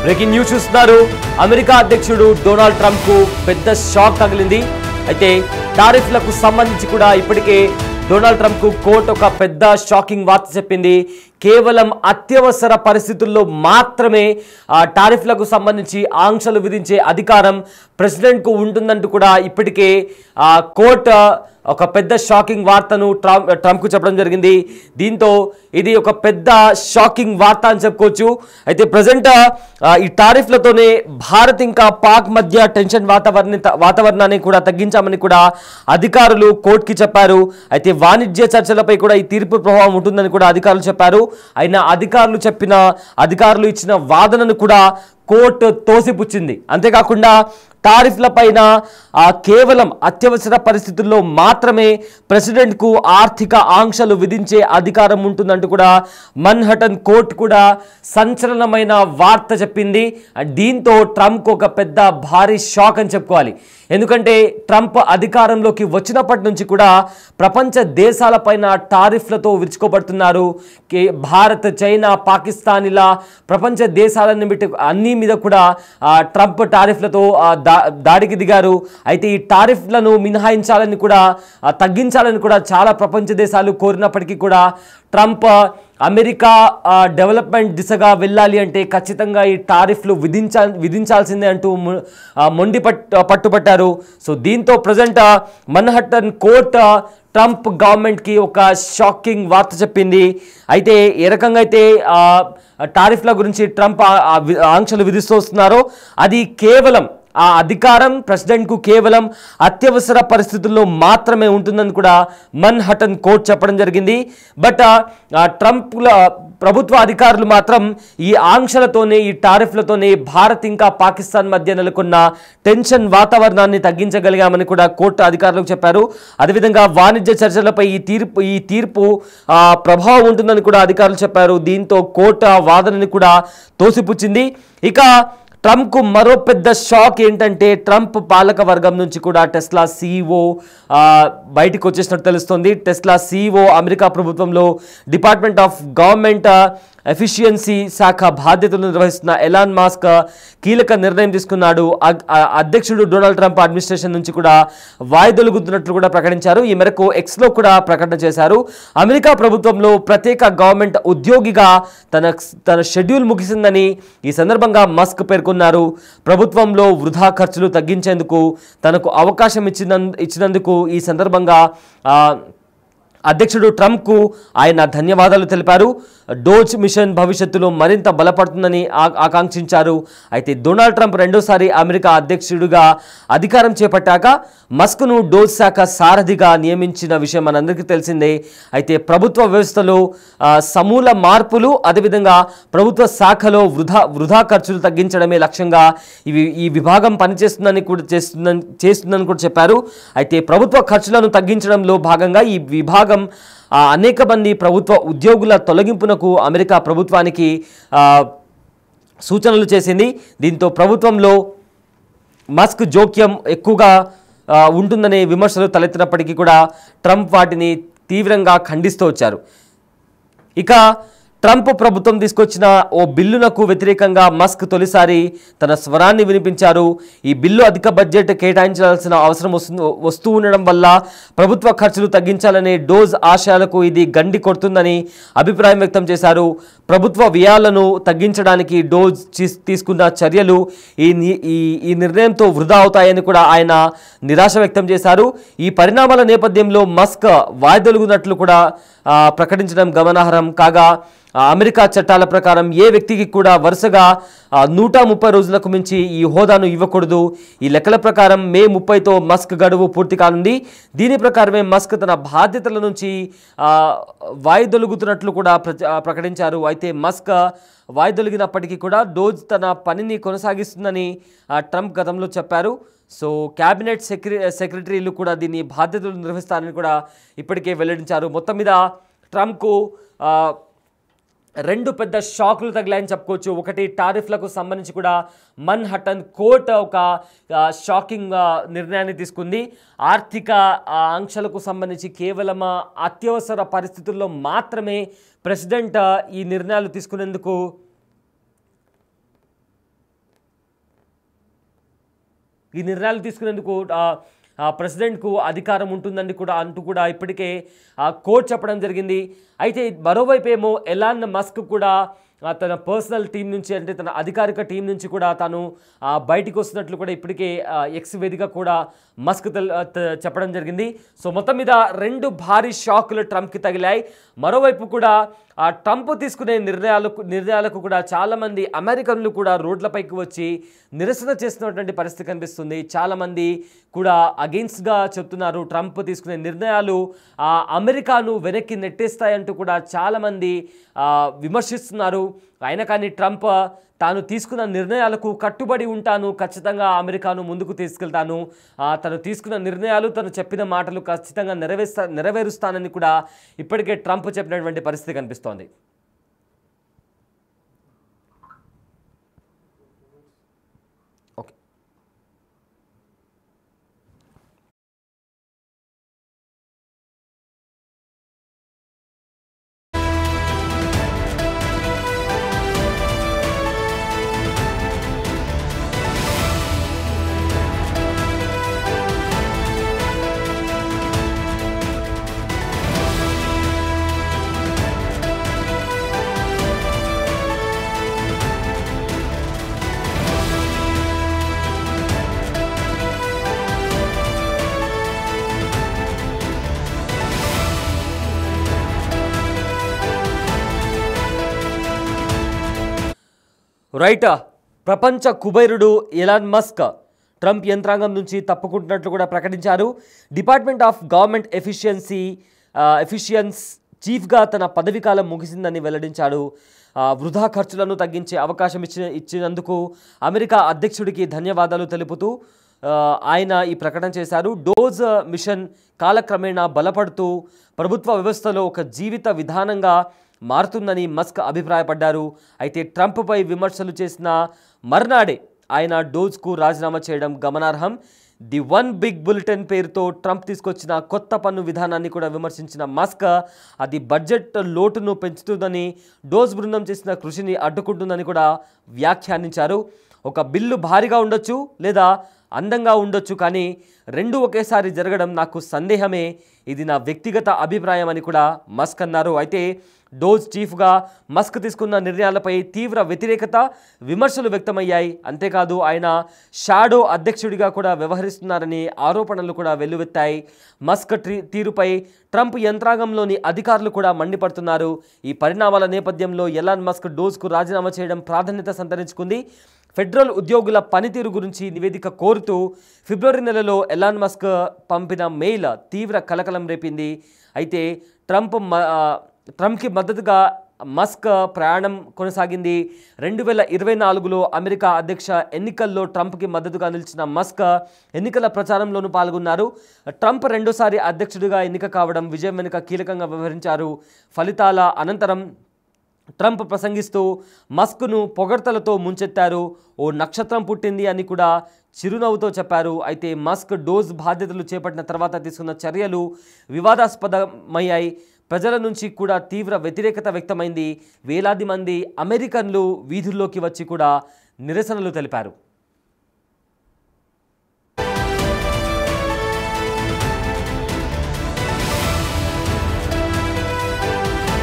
Breaking news చూస్తున్నారు. America అధ్యక్షుడు Donald Trump కు పెద్ద షాక్ తగిలింది. అయితే టారిఫ్లకు సంబంధించి కూడా ఇప్పటికే డొనాల్డ్ ట్రంప్ కు కోర్టు ఒక పెద్ద షాకింగ్ వార్త చెప్పింది. కేవలం అత్యవసర పరిస్థితుల్లో మాత్రమే టారిఫ్లకు సంబంధించి ఆంక్షలు విధించే అధికారం ప్రెసిడెంట్కు ఉంటుందంటూ కూడా ఇప్పటికే కోర్టు ఒక పెద్ద షాకింగ్ వార్తను ట్రంప్కు చెప్పడం జరిగింది. దీంతో ఇది ఒక పెద్ద షాకింగ్ వార్త అని చెప్పుకోవచ్చు. అయితే ప్రజెంట్ ఈ టారిఫ్లతోనే భారత్ ఇంకా పాక్ మధ్య టెన్షన్ వాతావరణాన్ని కూడా తగ్గించామని కూడా అధికారులు కోర్టుకి చెప్పారు. అయితే వాణిజ్య చర్చలపై కూడా ఈ తీర్పు ప్రభావం ఉంటుందని కూడా అధికారులు చెప్పారు. అయినా అధికారులు ఇచ్చిన వాదనను కూడా కోర్టు తోసిపుచ్చింది. అంతేకాకుండా టారిఫ్ల పైన కేవలం అత్యవసర పరిస్థితుల్లో మాత్రమే ప్రెసిడెంట్కు ఆర్థిక ఆంక్షలు విధించే అధికారం ఉంటుందంటూ కూడా మన్హటన్ కోర్టు కూడా సంచలనమైన వార్త చెప్పింది. దీంతో ట్రంప్కు ఒక పెద్ద భారీ షాక్ అని చెప్పుకోవాలి. ఎందుకంటే ట్రంప్ అధికారంలోకి వచ్చినప్పటి నుంచి కూడా ప్రపంచ దేశాలపైన టారిఫ్లతో విరుచుకోబడుతున్నారు. భారత్, చైనా, పాకిస్తాన్ ఇలా ప్రపంచ అన్ని మీద కూడా ట్రంప్ టారిఫ్లతో దాడికి దిగారు. అయితే ఈ టారిఫ్లను మినహాయించాలని కూడా తగ్గించాలని కూడా చాలా ప్రపంచ దేశాలు కోరినప్పటికీ కూడా ట్రంప్ అమెరికా డెవలప్మెంట్ దిశగా వెళ్ళాలి అంటే ఖచ్చితంగా ఈ టారిఫ్లు విధించాల్సిందే అంటూ పట్టుబట్టారు. సో దీంతో ప్రజెంట్ మన్హటన్ కోర్టు ట్రంప్ గవర్నమెంట్కి ఒక షాకింగ్ వార్త చెప్పింది. అయితే ఏ రకంగా అయితే టారిఫ్ల గురించి ట్రంప్ ఆంక్షలు విధిస్తూ వస్తున్నారో అది కేవలం ఆ అధికారం ప్రెసిడెంట్కు కేవలం అత్యవసర పరిస్థితుల్లో మాత్రమే ఉంటుందని కూడా మన్హటన్ కోర్టు చెప్పడం జరిగింది. బట్ ట్రంప్ల ప్రభుత్వ అధికారులు మాత్రం ఈ ఆంక్షలతోనే, ఈ టారిఫ్లతోనే భారత్ ఇంకా పాకిస్తాన్ మధ్య నెలకొన్న టెన్షన్ వాతావరణాన్ని తగ్గించగలిగామని కూడా కోర్టు అధికారులకు చెప్పారు. అదేవిధంగా వాణిజ్య చర్చలపై ఈ తీర్పు ప్రభావం ఉంటుందని కూడా అధికారులు చెప్పారు. దీంతో కోర్టు ఆ వాదనని కూడా తోసిపుచ్చింది. ఇక ట్రంప్కు మరో పెద్ద షాక్ ఏంటంటే ట్రంప్ పాలక వర్గం నుంచి కూడా టెస్లా CEO బయటకు వచ్చేసినట్టు తెలుస్తుంది. టెస్లా CEO అమెరికా ప్రభుత్వంలో డిపార్ట్మెంట్ ఆఫ్ గవర్నమెంట్ ఎఫిషియన్సీ శాఖ బాధ్యతలు నిర్వహిస్తున్న ఎలాన్ మాస్క్ కీలక నిర్ణయం తీసుకున్నాడు. అధ్యక్షుడు డొనాల్డ్ ట్రంప్ అడ్మినిస్ట్రేషన్ నుంచి కూడా వాయిదొలుగుతున్నట్లు కూడా ప్రకటించారు. ఈ మేరకు ఎక్స్లో కూడా ప్రకటన చేశారు. అమెరికా ప్రభుత్వంలో ప్రత్యేక గవర్నమెంట్ ఉద్యోగిగా తన షెడ్యూల్ ముగిసిందని ఈ సందర్భంగా మస్క్ పేర్కొన్నారు. ప్రభుత్వంలో వృధా ఖర్చులు తగ్గించేందుకు తనకు అవకాశం ఇచ్చినందుకు ఈ సందర్భంగా అధ్యక్షుడు ట్రంప్కు ఆయన ధన్యవాదాలు తెలిపారు. డోజ్ మిషన్ భవిష్యత్తులో మరింత బలపడుతుందని ఆకాంక్షించారు. అయితే డొనాల్డ్ ట్రంప్ రెండోసారి అమెరికా అధ్యక్షుడిగా అధికారం చేపట్టాక మస్క్ను డోజ్ శాఖ సారథిగా నియమించిన విషయం మనందరికీ తెలిసిందే. అయితే ప్రభుత్వ వ్యవస్థలో సమూల మార్పులు, అదేవిధంగా ప్రభుత్వ శాఖలో వృధా ఖర్చులు తగ్గించడమే లక్ష్యంగా ఈ విభాగం పనిచేస్తుందని చేస్తుందని కూడా చెప్పారు. అయితే ప్రభుత్వ ఖర్చులను తగ్గించడంలో భాగంగా ఈ విభాగం అనేక మంది ప్రభుత్వ ఉద్యోగుల తొలగింపునకు అమెరికా ప్రభుత్వానికి సూచనలు చేసింది. దీంతో ప్రభుత్వంలో మస్క్ జోక్యం ఎక్కువగా ఉంటుందనే విమర్శలు తలెత్తినప్పటికీ కూడా ట్రంప్ వాటిని తీవ్రంగా ఖండిస్తూ వచ్చారు. ఇక ట్రంప్ ప్రభుత్వం తీసుకొచ్చిన ఓ బిల్లునకు వ్యతిరేకంగా మస్క్ తొలిసారి తన స్వరాన్ని వినిపించారు. ఈ బిల్లు అధిక బడ్జెట్ కేటాయించాల్సిన అవసరం వస్తూ ఉండడం వల్ల ప్రభుత్వ ఖర్చులు తగ్గించాలనే డోజ్ ఆశయాలకు ఇది గండి కొడుతుందని అభిప్రాయం వ్యక్తం చేశారు. ప్రభుత్వ వ్యయాలను తగ్గించడానికి డోజ్ తీసుకున్న చర్యలు ఈ నిర్ణయంతో వృధా అవుతాయని కూడా ఆయన నిరాశ వ్యక్తం చేశారు. ఈ పరిణామాల నేపథ్యంలో మస్క్ వాయిదొలుగునట్లు కూడా ప్రకటించడం గమనార్హం. కాగా అమెరికా చట్టాల ప్రకారం ఏ వ్యక్తికి కూడా వరుసగా 130 రోజులకు మించి ఈ హోదాను ఇవ్వకూడదు. ఈ లెక్కల ప్రకారం మే 30తో మస్క్ గడువు పూర్తి కానుంది. దీని ప్రకారమే మస్క్ తన బాధ్యతల నుంచి వాయిదొలుగుతున్నట్లు కూడా ప్రకటించారు. అయితే మస్క్ వాయిదొలిగినప్పటికీ కూడా డోజ్ తన పనిని కొనసాగిస్తుందని ట్రంప్ గతంలో చెప్పారు. సో క్యాబినెట్ సెక్రటరీలు కూడా దీని బాధ్యతలు నిర్వహిస్తారని కూడా ఇప్పటికే వెల్లడించారు. మొత్తం మీద ట్రంప్కు రెండు పెద్ద షాకులు తగిలాయని చెప్పుకోవచ్చు. ఒకటి టారిఫ్లకు సంబంధించి కూడా మన్హటన్ కోర్టు ఒక షాకింగ్ నిర్ణయాన్ని తీసుకుంది. ఆర్థిక ఆంక్షలకు సంబంధించి కేవలం అత్యవసర పరిస్థితుల్లో మాత్రమే ప్రెసిడెంట్ ఈ నిర్ణయాలు తీసుకునేందుకు ఈ నిర్ణయాలు తీసుకునేందుకు ప్రెసిడెంట్కు అధికారం ఉంటుందని కూడా అంటూ కూడా ఇప్పటికే కోర్టు చెప్పడం జరిగింది. అయితే మరోవైపు ఏమో ఎలాన్ మస్క్ కూడా తన పర్సనల్ టీం నుంచి అంటే తన అధికారిక టీం నుంచి కూడా తాను బయటికి వస్తున్నట్లు కూడా ఇప్పటికే ఎక్స్ వేదిక కూడా మస్క్ చెప్పడం జరిగింది. సో మొత్తం మీద 2 భారీ షాకులు ట్రంప్కి తగిలాయి. మరోవైపు కూడా ట్రంప్ తీసుకునే నిర్ణయాలకు కూడా చాలామంది అమెరికన్లు కూడా రోడ్లపైకి వచ్చి నిరసన చేస్తున్నటువంటి పరిస్థితి కనిపిస్తుంది. చాలామంది కూడా అగెయిన్స్ట్గా చెప్తున్నారు. ట్రంప్ తీసుకునే నిర్ణయాలు అమెరికాను వెనక్కి నెట్టేస్తాయంటూ కూడా చాలామంది విమర్శిస్తున్నారు. అయినా కానీ ట్రంప్ తాను తీసుకున్న నిర్ణయాలకు కట్టుబడి ఉంటాను, ఖచ్చితంగా అమెరికాను ముందుకు తీసుకెళ్తాను, తను తీసుకున్న నిర్ణయాలు తను చెప్పిన మాటలు ఖచ్చితంగా నెరవేరుస్తానని కూడా ఇప్పటికే ట్రంప్ చెప్పినటువంటి పరిస్థితి కనిపిస్తోంది. ఓకే. రైట్. ప్రపంచ కుబేరుడు ఎలాన్ మస్క్ ట్రంప్ యంత్రాంగం నుంచి తప్పుకుంటున్నట్లు కూడా ప్రకటించారు. డిపార్ట్మెంట్ ఆఫ్ గవర్నమెంట్ ఎఫిషియన్స్ చీఫ్గా తన పదవీకాలం ముగిసిందని వెల్లడించాడు. వృధా ఖర్చులను తగ్గించే అవకాశం ఇచ్చినందుకు అమెరికా అధ్యక్షుడికి ధన్యవాదాలు తెలుపుతూ ఆయన ఈ ప్రకటన చేశారు. డోజ్ మిషన్ కాలక్రమేణా బలపడుతూ ప్రభుత్వ వ్యవస్థలో ఒక జీవిత విధానంగా మారుతుందని మస్క్ అభిప్రాయపడ్డారు. అయితే ట్రంప్పై విమర్శలు చేసిన మర్నాడే ఆయన డోజ్కు రాజీనామా చేయడం గమనార్హం. ది వన్ బిగ్ బులెటిన్ పేరుతో ట్రంప్ తీసుకొచ్చిన కొత్త పన్ను విధానాన్ని కూడా విమర్శించిన మస్క్ అది బడ్జెట్ లోటును పెంచుతుందని, డోజ్ బృందం చేసిన కృషిని అడ్డుకుంటుందని కూడా వ్యాఖ్యానించారు. ఒక బిల్లు భారీగా ఉండొచ్చు లేదా అందంగా ఉండొచ్చు, కానీ రెండు ఒకేసారి జరగడం నాకు సందేహమే, ఇది నా వ్యక్తిగత అభిప్రాయం అని కూడా మస్క్ అన్నారు. అయితే డోజ్ చీఫ్గా మస్క్ తీసుకున్న నిర్ణయాలపై తీవ్ర వ్యతిరేకత, విమర్శలు వ్యక్తమయ్యాయి. అంతేకాదు ఆయన షాడో అధ్యక్షుడిగా కూడా వ్యవహరిస్తున్నారని ఆరోపణలు కూడా వెల్లువెత్తాయి. మస్క్ తీరుపై ట్రంప్ యంత్రాంగంలోని అధికారులు కూడా మండిపడుతున్నారు. ఈ పరిణామాల నేపథ్యంలో ఎలాన్ మస్క్ డోజ్కు రాజీనామా చేయడం ప్రాధాన్యత సంతరించుకుంది. ఫెడరల్ ఉద్యోగుల పనితీరు గురించి నివేదిక కోరుతూ ఫిబ్రవరి నెలలో ఎలాన్ మస్క్ పంపిన మెయిల్ తీవ్ర కలకలం రేపింది. అయితే ట్రంప్కి మద్దతుగా మస్క్ ప్రయాణం కొనసాగింది. 2024లో అమెరికా అధ్యక్ష ఎన్నికల్లో ట్రంప్కి మద్దతుగా నిలిచిన మస్క్ ఎన్నికల ప్రచారంలోనూ పాల్గొన్నారు. ట్రంప్ రెండోసారి అధ్యక్షుడిగా ఎన్నిక కావడం విజయం వెనుక కీలకంగా వ్యవహరించారు. ఫలితాల అనంతరం ట్రంప్ ప్రసంగిస్తూ మస్క్ను పొగడ్తలతో ముంచెత్తారు. ఓ నక్షత్రం పుట్టింది అని కూడా చిరునవ్వుతో చెప్పారు. అయితే మస్క్ డోజ్ బాధ్యతలు చేపట్టిన తర్వాత తీసుకున్న చర్యలు వివాదాస్పదమయ్యాయి. ప్రజల నుంచి కూడా తీవ్ర వ్యతిరేకత వ్యక్తమైంది. వేలాది మంది అమెరికన్లు వీధుల్లోకి వచ్చి కూడా నిరసనలు తెలిపారు.